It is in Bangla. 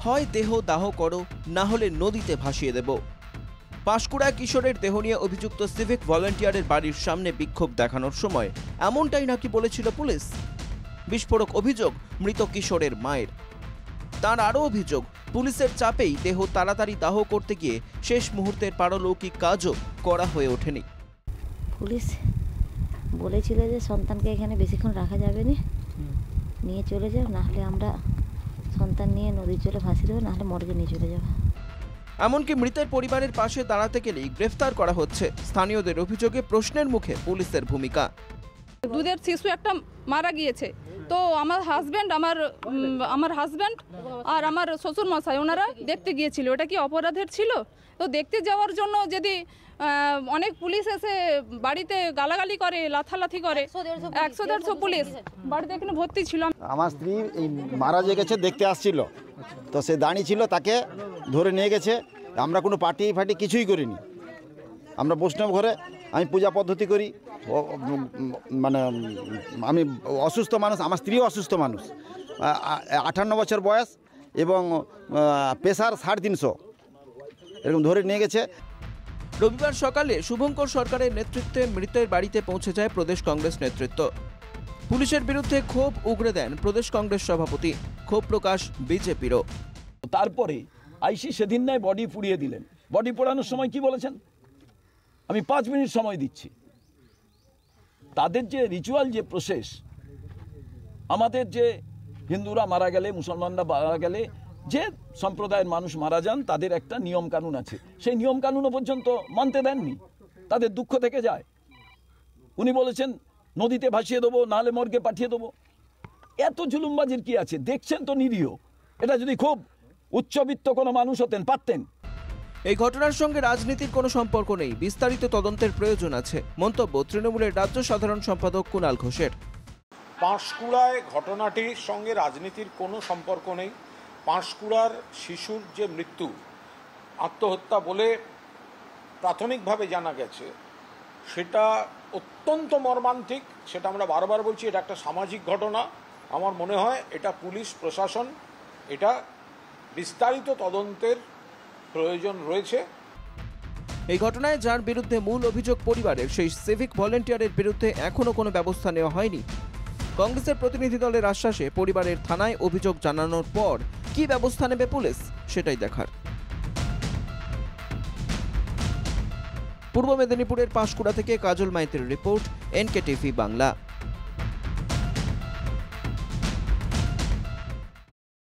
হয় দেহ দাহ করো, না হলে নদীতে ভাসিয়ে দেব। পাঁশকুড়ায় কিশোরের দেহ নিয়ে অভিযুক্ত সিভিক ভলান্টিয়ারের বাড়ির সামনে বিক্ষোভ দেখানোর সময় এমনটাই নাকি বলেছিল পুলিশ। বিস্ফোরক অভিযোগ মৃত কিশোরের মায়ের। তার আরও অভিযোগ, পুলিশের চাপেই দেহ তাড়াতাড়ি দাহ করতে গিয়ে শেষ মুহূর্তের পারলৌকিক কাজও করা হয়ে ওঠেনি। পুলিশ বলেছিল যে সন্তানকে এখানে বেশিক্ষণ রাখা যাবে না, নিয়ে চলে যাও, নাহলে আমরা সন্তান নিয়ে নদীর জলে ভাসিয়ে দেবো, নাহলে মর্গে নিয়ে চলে যাবো। এমনকি মৃতের পরিবারের পাশে দাঁড়াতে গেলেই গ্রেফতার করা হচ্ছে। স্থানীয়দের অভিযোগে প্রশ্নের মুখে পুলিশের ভূমিকা। দুধের শিশু একটা মারা গিয়েছে, তো আমার হাজব্যান্ড আর আমার শ্বশুর মশাই ওনারা দেখতে গিয়েছিল। ওটা কি অপরাধের ছিল? তো দেখতে যাওয়ার জন্য যদি অনেক পুলিশ এসে বাড়িতে গালাগালি করে, লাথালাথি করে, 100-150 পুলিশ বাড়িতে এখানে ভর্তি ছিল। আমার স্ত্রী এই মারা যে গেছে দেখতে আসছিল, তো সে দাঁড়িয়ে ছিল, তাকে ধরে নিয়ে গেছে। আমরা কোনো পার্টি ফাটি কিছুই করিনি। আমরা বৈষ্ণব ঘরে, আমি পূজা পদ্ধতি করি, মানে আমি অসুস্থ মানুষ, আমার স্ত্রীও অসুস্থ মানুষ, 58 বছর বয়স এবং প্রেশার 350, এরকম ধরে নিয়ে গেছে। রবিবার সকালে শুভঙ্কর সরকারের নেতৃত্বে মৃতের বাড়িতে পৌঁছে যায় প্রদেশ কংগ্রেস নেতৃত্ব। পুলিশের বিরুদ্ধে ক্ষোভ উগরে দেন প্রদেশ কংগ্রেস সভাপতি, ক্ষোভ প্রকাশ বিজেপিরও। তারপরে আইসি সেদিন নয় বডি পুড়িয়ে দিলেন। বডি পোড়ানোর সময় কি বলেছেন? আমি 5 মিনিট সময় দিচ্ছি। তাদের যে রিচুয়াল, যে প্রসেস, আমাদের যে হিন্দুরা মারা গেলে, মুসলমানরা মারা গেলে, যে সম্প্রদায়ের মানুষ মারা যান, তাদের একটা নিয়ম কানুন আছে। সেই নিয়ম কানুনও পর্যন্ত মানতে দেননি, তাদের দুঃখ থেকে যায়। উনি বলেছেন নদীতে ভাসিয়ে দেবো, নাহলে মর্গে পাঠিয়ে দেবো। এত জুলুমবাজির কি আছে? দেখছেন তো নিরীহ। এটা যদি খুব উচ্চবিত্ত কোনো মানুষ হতেন, পারতেন। এই ঘটনার সঙ্গে রাজনীতির কোনো সম্পর্ক নেই, বিস্তারিত তদন্তের প্রয়োজন আছে, মন্তব্য তৃণমূলের রাজ্য সাধারণ সম্পাদক কুণাল ঘোষের। পাঁশকুড়ায় ঘটনাটির সঙ্গে রাজনীতির কোনো সম্পর্ক নেই। পাঁশকুড়ার শিশুর যে মৃত্যু, আত্মহত্যা বলে প্রাথমিকভাবে জানা গেছে, সেটা অত্যন্ত মর্মান্তিক। সেটা আমরা বারবার বলছি, এটা একটা সামাজিক ঘটনা। আমার মনে হয় এটা পুলিশ প্রশাসন, এটা বিস্তারিত তদন্তের প্রয়োজন রয়েছে। এই ঘটনায় যার বিরুদ্ধে মূল অভিযোগ পরিবারের, সেই সিভিক ভলান্টিয়ারের বিরুদ্ধে এখনো কোনো ব্যবস্থা নেওয়া হয়নি। কংগ্রেসের প্রতিনিধি দলের আশ্বাসে পরিবারের থানায় অভিযোগ জানানোর পর কি ব্যবস্থা নেবে পুলিশ, সেটাই দেখার। পূর্ব মেদিনীপুরের পাঁশকুড়া থেকে কাজল মাইতির রিপোর্ট, NKTV বাংলা।